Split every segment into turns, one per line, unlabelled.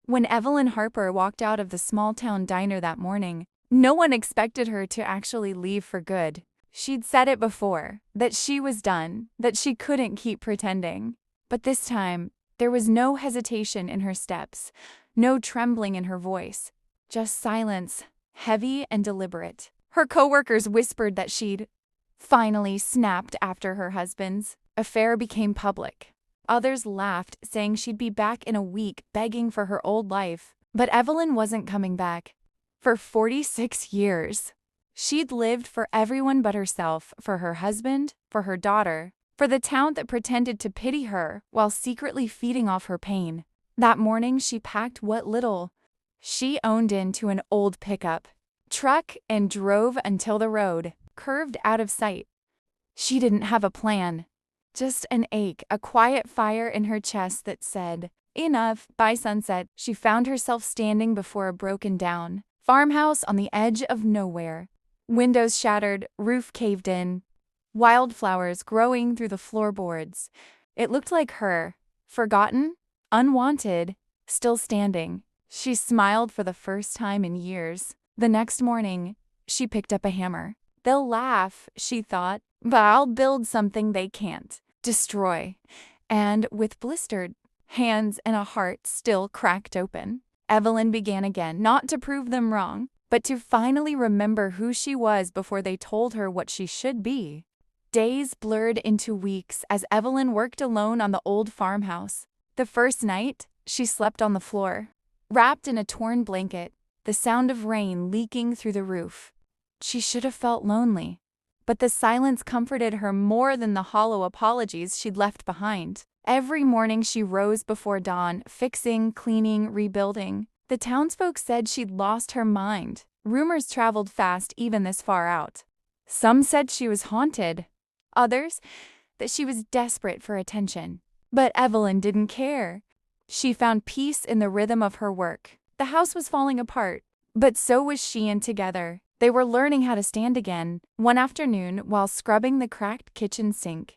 When Evelyn Harper walked out of the small-town diner that morning, no one expected her to actually leave for good. She'd said it before, that she was done, that she couldn't keep pretending. But this time, there was no hesitation in her steps, no trembling in her voice, just silence, heavy and deliberate. Her coworkers whispered that she'd finally snapped after her husband's affair became public. Others laughed, saying she'd be back in a week, begging for her old life. But Evelyn wasn't coming back. For 46 years. She'd lived for everyone but herself, for her husband, for her daughter, for the town that pretended to pity her while secretly feeding off her pain. That morning, she packed what little she owned into an old pickup truck and drove until the road curved out of sight. She didn't have a plan, just an ache, a quiet fire in her chest that said, enough. By sunset, she found herself standing before a broken-down farmhouse on the edge of nowhere. Windows shattered, roof caved in, wildflowers growing through the floorboards. It looked like her, forgotten, unwanted, still standing. She smiled for the first time in years. The next morning, she picked up a hammer. They'll laugh, she thought, but I'll build something they can't destroy. And with blistered hands and a heart still cracked open, Evelyn began again, not to prove them wrong, but to finally remember who she was before they told her what she should be. Days blurred into weeks as Evelyn worked alone on the old farmhouse. The first night, she slept on the floor, wrapped in a torn blanket, the sound of rain leaking through the roof. She should have felt lonely, but the silence comforted her more than the hollow apologies she'd left behind. Every morning she rose before dawn, fixing, cleaning, rebuilding. The townsfolk said she'd lost her mind. Rumors traveled fast even this far out. Some said she was haunted. Others, that she was desperate for attention. But Evelyn didn't care. She found peace in the rhythm of her work. The house was falling apart, but so was she, and together, they were learning how to stand again. One afternoon, while scrubbing the cracked kitchen sink,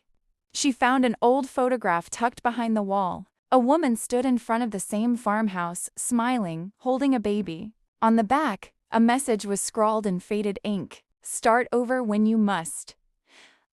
she found an old photograph tucked behind the wall. A woman stood in front of the same farmhouse, smiling, holding a baby. On the back, a message was scrawled in faded ink. Start over when you must.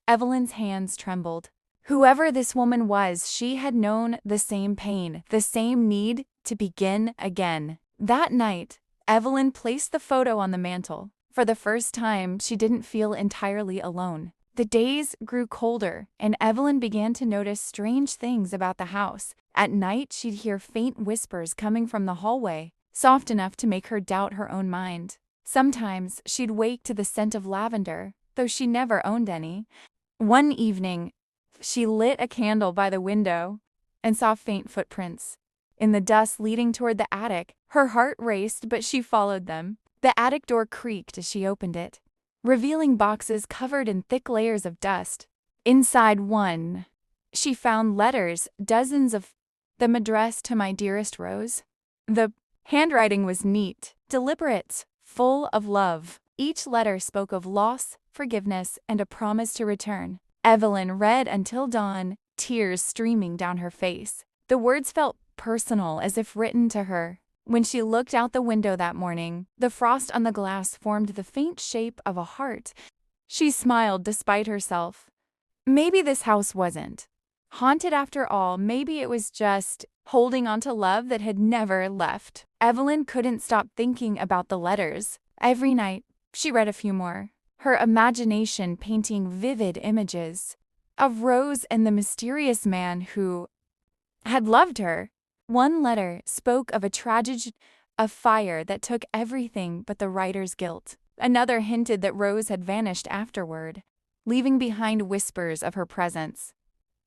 Evelyn's hands trembled. Whoever this woman was, she had known the same pain, the same need to begin again. That night, Evelyn placed the photo on the mantel. For the first time, she didn't feel entirely alone. The days grew colder, and Evelyn began to notice strange things about the house. At night, she'd hear faint whispers coming from the hallway, soft enough to make her doubt her own mind. Sometimes, she'd wake to the scent of lavender, though she never owned any. One evening, she lit a candle by the window and saw faint footprints in the dust leading toward the attic. Her heart raced, but she followed them. The attic door creaked as she opened it, revealing boxes covered in thick layers of dust. Inside one, she found letters, dozens of them addressed to my dearest Rose. The handwriting was neat, deliberate, full of love. Each letter spoke of loss, forgiveness, and a promise to return. Evelyn read until dawn, tears streaming down her face. The words felt personal, as if written to her. When she looked out the window that morning, the frost on the glass formed the faint shape of a heart. She smiled despite herself. Maybe this house wasn't haunted after all. Maybe it was just holding on to love that had never left. Evelyn couldn't stop thinking about the letters. Every night, she read a few more, her imagination painting vivid images of Rose and the mysterious man who had loved her. One letter spoke of a tragedy, a fire that took everything but the writer's guilt. Another hinted that Rose had vanished afterward, leaving behind whispers of her presence.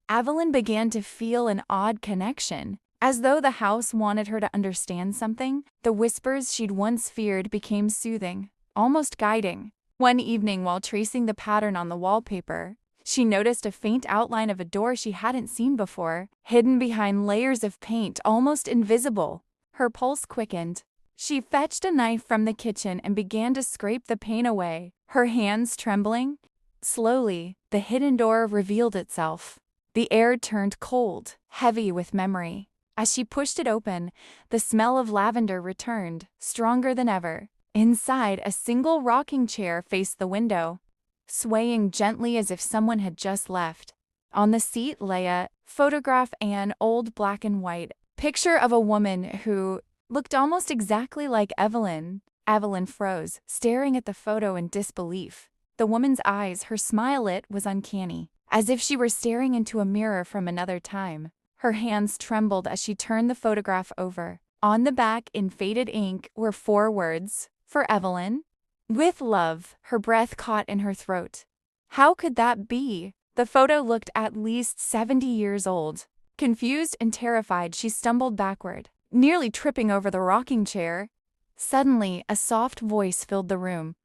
Evelyn began to feel an odd connection, as though the house wanted her to understand something. The whispers she'd once feared became soothing, almost guiding. One evening, while tracing the pattern on the wallpaper, she noticed a faint outline of a door she hadn't seen before, hidden behind layers of paint, almost invisible. Her pulse quickened. She fetched a knife from the kitchen and began to scrape the paint away, her hands trembling. Slowly, the hidden door revealed itself. The air turned cold, heavy with memory. As she pushed it open, the smell of lavender returned, stronger than ever. Inside, a single rocking chair faced the window, swaying gently as if someone had just left. On the seat lay a photograph, an old black and white picture of a woman who looked almost exactly like Evelyn. Evelyn froze, staring at the photo in disbelief. The woman's eyes, her smile was uncanny, as if she were staring into a mirror from another time. Her hands trembled as she turned the photograph over. On the back, in faded ink, were 4 words, "For Evelyn, with love." Her breath caught in her throat. How could that be? The photo looked at least 70 years old. Confused and terrified, she stumbled backward, nearly tripping over the rocking chair. Suddenly, a soft voice filled the room.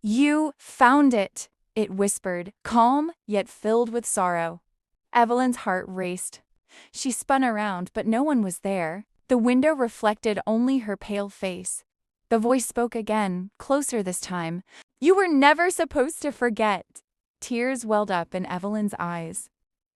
"You found it," it whispered, calm yet filled with sorrow. Evelyn's heart raced. She spun around, but no one was there. The window reflected only her pale face. The voice spoke again, closer this time. "You were never supposed to forget." Tears welled up in Evelyn's eyes.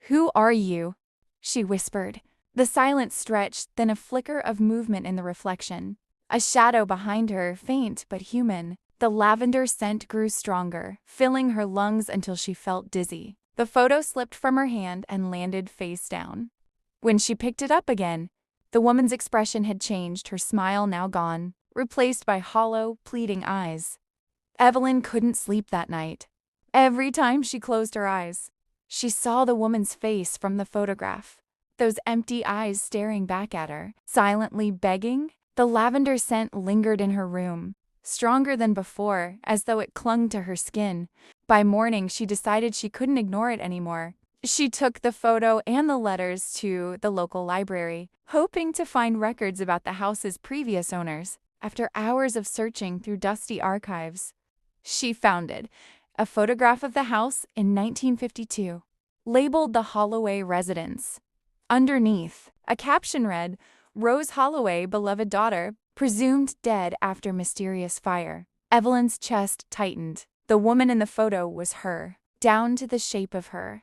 "Who are you?" she whispered. The silence stretched, then a flicker of movement in the reflection. A shadow behind her, faint but human. The lavender scent grew stronger, filling her lungs until she felt dizzy. The photo slipped from her hand and landed face down. When she picked it up again, the woman's expression had changed, her smile now gone, replaced by hollow, pleading eyes. Evelyn couldn't sleep that night. Every time she closed her eyes, she saw the woman's face from the photograph, those empty eyes staring back at her, silently begging. The lavender scent lingered in her room, stronger than before, as though it clung to her skin. By morning, she decided she couldn't ignore it anymore. She took the photo and the letters to the local library, hoping to find records about the house's previous owners. After hours of searching through dusty archives, she found it. A photograph of the house in 1952, labeled the Holloway residence. Underneath, a caption read, "Rose Holloway, beloved daughter, presumed dead after mysterious fire." Evelyn's chest tightened. The woman in the photo was her, down to the shape of her.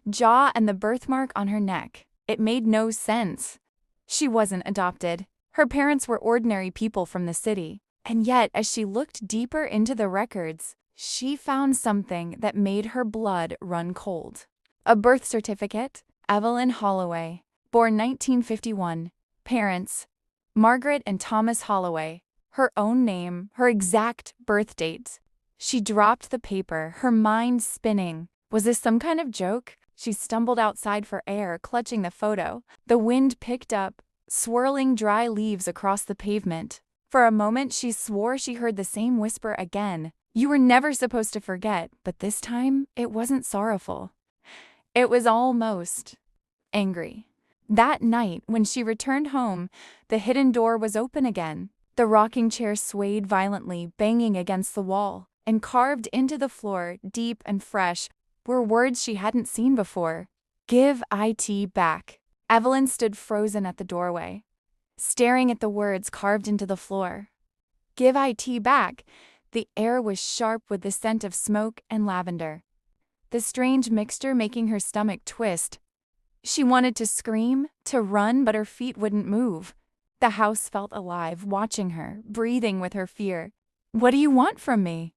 Jaw and the birthmark on her neck. It made no sense. She wasn't adopted. Her parents were ordinary people from the city. And yet, as she looked deeper into the records, she found something that made her blood run cold. A birth certificate, Evelyn Holloway, born 1951. Parents, Margaret and Thomas Holloway. Her own name, her exact birth date. She dropped the paper, her mind spinning. Was this some kind of joke? She stumbled outside for air, clutching the photo. The wind picked up, swirling dry leaves across the pavement. For a moment, she swore she heard the same whisper again. You were never supposed to forget, but this time, it wasn't sorrowful. It was almost angry. That night, when she returned home, the hidden door was open again. The rocking chair swayed violently, banging against the wall, and carved into the floor, deep and fresh, were words she hadn't seen before. "Give it back." Evelyn stood frozen at the doorway, staring at the words carved into the floor. "Give it back." The air was sharp with the scent of smoke and lavender, the strange mixture making her stomach twist. She wanted to scream, to run, but her feet wouldn't move. The house felt alive, watching her, breathing with her fear. "What do you want from me?"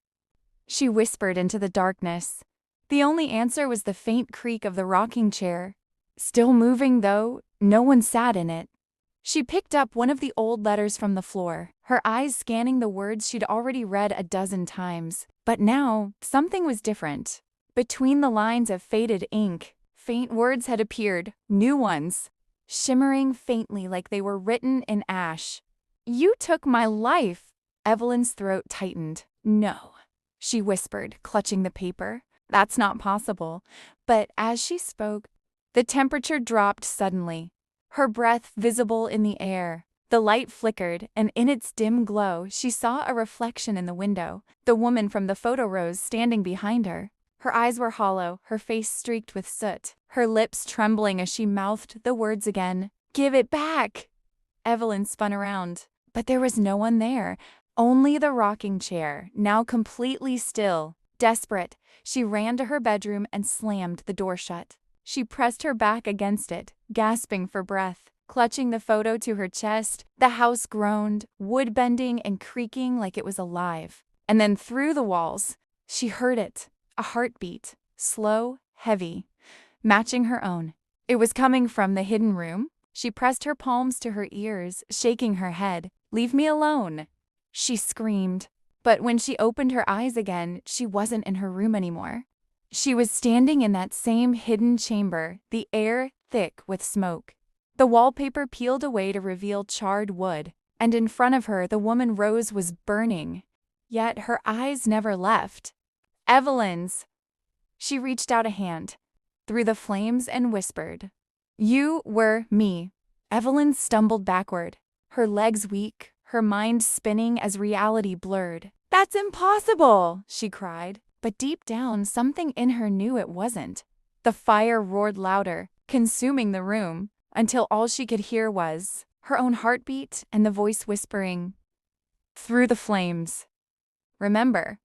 she whispered into the darkness. The only answer was the faint creak of the rocking chair. Still moving, though, no one sat in it. She picked up one of the old letters from the floor, her eyes scanning the words she'd already read a dozen times. But now, something was different. Between the lines of faded ink, faint words had appeared, new ones, shimmering faintly like they were written in ash. "You took my life." Evelyn's throat tightened. "No," she whispered, clutching the paper. "That's not possible." But as she spoke, the temperature dropped suddenly, her breath visible in the air. The light flickered, and in its dim glow, she saw a reflection in the window, the woman from the photo rose standing behind her. Her eyes were hollow, her face streaked with soot, her lips trembling as she mouthed the words again. "Give it back!" Evelyn spun around, but there was no one there, only the rocking chair, now completely still. Desperate, she ran to her bedroom and slammed the door shut. She pressed her back against it, gasping for breath. Clutching the photo to her chest, the house groaned, wood bending and creaking like it was alive. And then through the walls, she heard it, a heartbeat, slow, heavy, matching her own. It was coming from the hidden room. She pressed her palms to her ears, shaking her head. "Leave me alone," she screamed. But when she opened her eyes again, she wasn't in her room anymore. She was standing in that same hidden chamber, the air thick with smoke. The wallpaper peeled away to reveal charred wood, and in front of her the woman Rose was burning. Yet her eyes never left. Evelyn's! She reached out a hand through the flames and whispered, "You were me." Evelyn stumbled backward, her legs weak, her mind spinning as reality blurred. "That's impossible!" she cried. But deep down, something in her knew it wasn't. The fire roared louder, consuming the room, until all she could hear was her own heartbeat and the voice whispering, "Through the flames. Remember."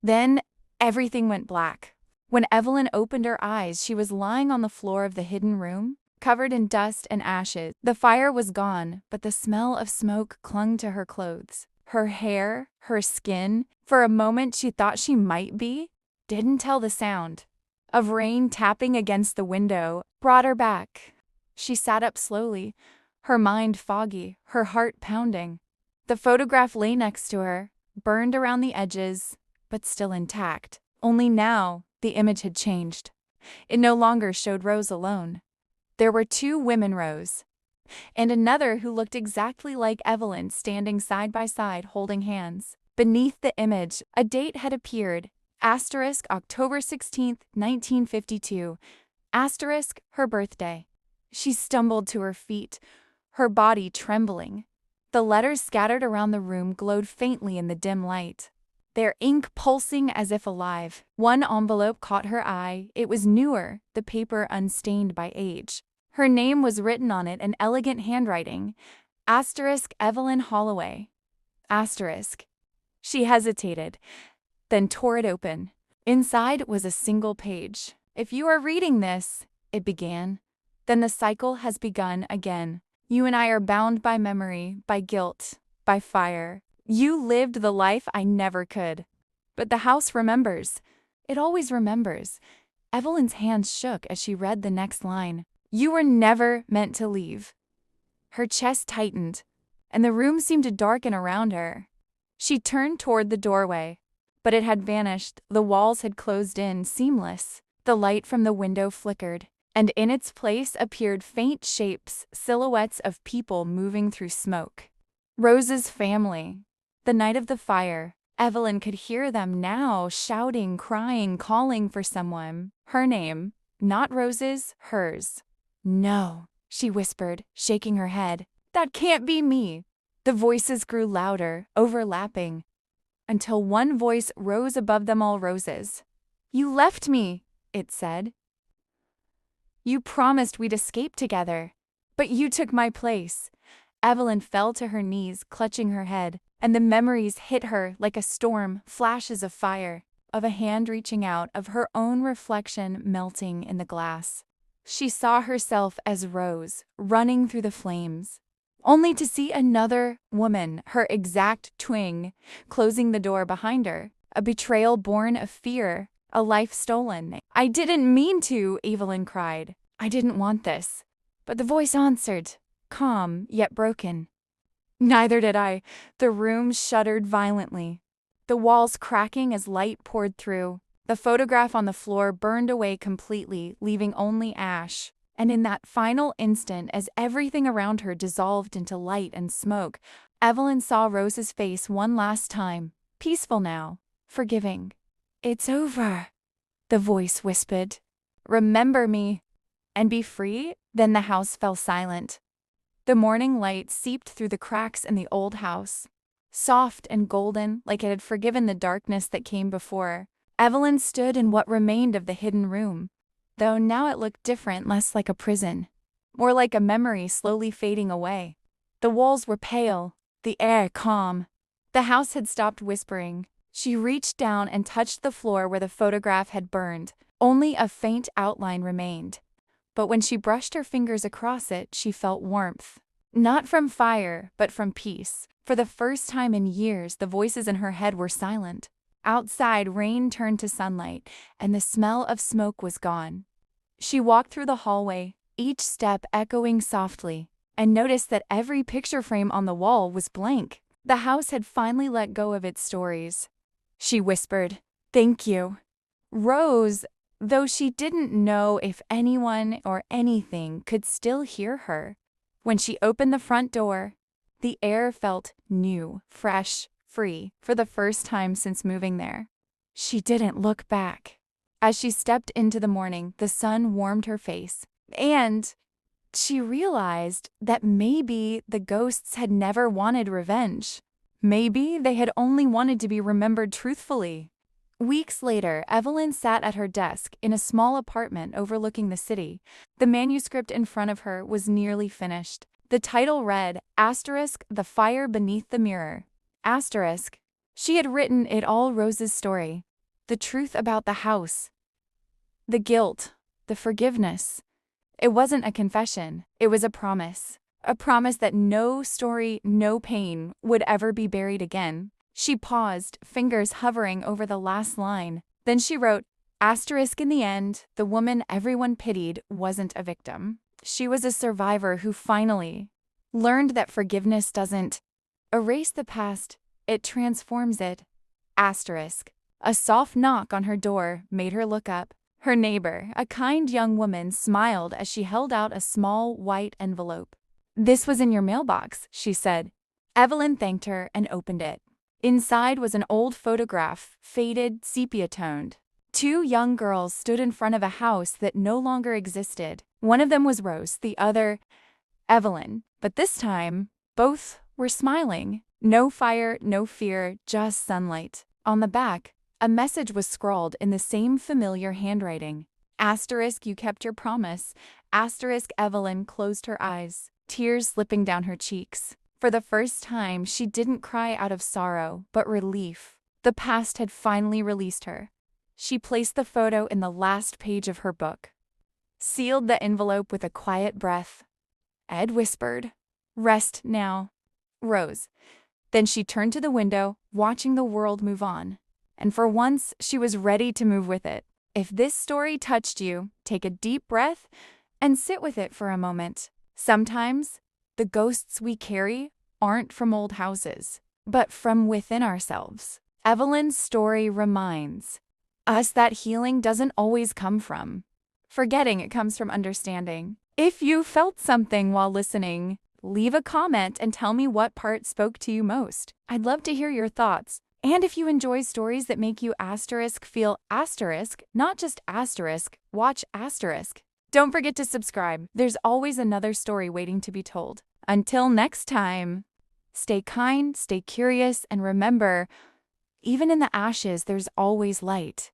Then everything went black. When Evelyn opened her eyes, she was lying on the floor of the hidden room, covered in dust and ashes. The fire was gone, but the smell of smoke clung to her clothes, her hair, her skin. For a moment she thought she might be. Didn't tell the sound of rain tapping against the window brought her back. She sat up slowly, her mind foggy, her heart pounding. The photograph lay next to her, burned around the edges, but still intact. Only now the image had changed. It no longer showed Rose alone. There were two women Rose, and another who looked exactly like Evelyn standing side by side holding hands. Beneath the image, a date had appeared, October 16th, 1952, her birthday. She stumbled to her feet, her body trembling. The letters scattered around the room glowed faintly in the dim light, their ink pulsing as if alive. One envelope caught her eye. It was newer, the paper unstained by age. Her name was written on it in elegant handwriting, Evelyn Holloway. She hesitated, then tore it open. Inside was a single page. "If you are reading this," it began, "then the cycle has begun again. You and I are bound by memory, by guilt, by fire. You lived the life I never could. But the house remembers. It always remembers." Evelyn's hands shook as she read the next line. "You were never meant to leave." Her chest tightened, and the room seemed to darken around her. She turned toward the doorway, but it had vanished. The walls had closed in, seamless. The light from the window flickered, and in its place appeared faint shapes, silhouettes of people moving through smoke. Rose's family. The night of the fire. Evelyn could hear them now, shouting, crying, calling for someone. Her name, not Rose's, hers. "No," she whispered, shaking her head. "That can't be me." The voices grew louder, overlapping, until one voice rose above them all. Rose's. "You left me," it said. "You promised we'd escape together, but you took my place." Evelyn fell to her knees, clutching her head, and the memories hit her like a storm, flashes of fire, of a hand reaching out, of her own reflection melting in the glass. She saw herself as Rose, running through the flames, only to see another woman, her exact twin, closing the door behind her. A betrayal born of fear, a life stolen. "I didn't mean to," Evelyn cried. "I didn't want this." But the voice answered, calm yet broken. "Neither did I." The room shuddered violently, the walls cracking as light poured through. The photograph on the floor burned away completely, leaving only ash. And in that final instant, as everything around her dissolved into light and smoke, Evelyn saw Rose's face one last time, peaceful now, forgiving. "It's over," the voice whispered. "Remember me, and be free." Then the house fell silent. The morning light seeped through the cracks in the old house, soft and golden, like it had forgiven the darkness that came before. Evelyn stood in what remained of the hidden room, though now it looked different, less like a prison, more like a memory slowly fading away. The walls were pale, the air calm. The house had stopped whispering. She reached down and touched the floor where the photograph had burned. Only a faint outline remained. but when she brushed her fingers across it, she felt warmth. Not from fire, but from peace. For the first time in years, the voices in her head were silent. Outside, rain turned to sunlight, and the smell of smoke was gone. She walked through the hallway, each step echoing softly, and noticed that every picture frame on the wall was blank. The house had finally let go of its stories. She whispered, "Thank you." Rose, though she didn't know if anyone or anything could still hear her. When she opened the front door, the air felt new, fresh, free for the first time since moving there. She didn't look back. As she stepped into the morning, the sun warmed her face, and she realized that maybe the ghosts had never wanted revenge. Maybe they had only wanted to be remembered truthfully. Weeks later, Evelyn sat at her desk in a small apartment overlooking the city. The manuscript in front of her was nearly finished. The title read, *The Fire Beneath the Mirror*. She had written it all, Rose's story. The truth about the house. The guilt. The forgiveness. It wasn't a confession. It was a promise. A promise that no story, no pain would ever be buried again. She paused, fingers hovering over the last line. Then she wrote, In the end, the woman everyone pitied wasn't a victim. She was a survivor who finally learned that forgiveness doesn't erase the past, it transforms it. A soft knock on her door made her look up. Her neighbor, a kind young woman, smiled as she held out a small white envelope. "This was in your mailbox," she said. Evelyn thanked her and opened it. Inside was an old photograph, faded, sepia-toned. Two young girls stood in front of a house that no longer existed. One of them was Rose, the other, Evelyn. But this time, both were smiling. No fire, no fear, just sunlight. On the back, a message was scrawled in the same familiar handwriting. You kept your promise. Evelyn closed her eyes, tears slipping down her cheeks. For the first time, she didn't cry out of sorrow, but relief. The past had finally released her. She placed the photo in the last page of her book, sealed the envelope with a quiet breath. Ed whispered, "Rest now, Rose." Then she turned to the window, watching the world move on. And for once, she was ready to move with it. If this story touched you, take a deep breath and sit with it for a moment. Sometimes, the ghosts we carry aren't from old houses, but from within ourselves. Evelyn's story reminds us that healing doesn't always come from forgetting, it comes from understanding. If you felt something while listening, leave a comment and tell me what part spoke to you most. I'd love to hear your thoughts. And if you enjoy stories that make you feel not just watch *. Don't forget to subscribe. There's always another story waiting to be told. Until next time, stay kind, stay curious, and remember, even in the ashes, there's always light.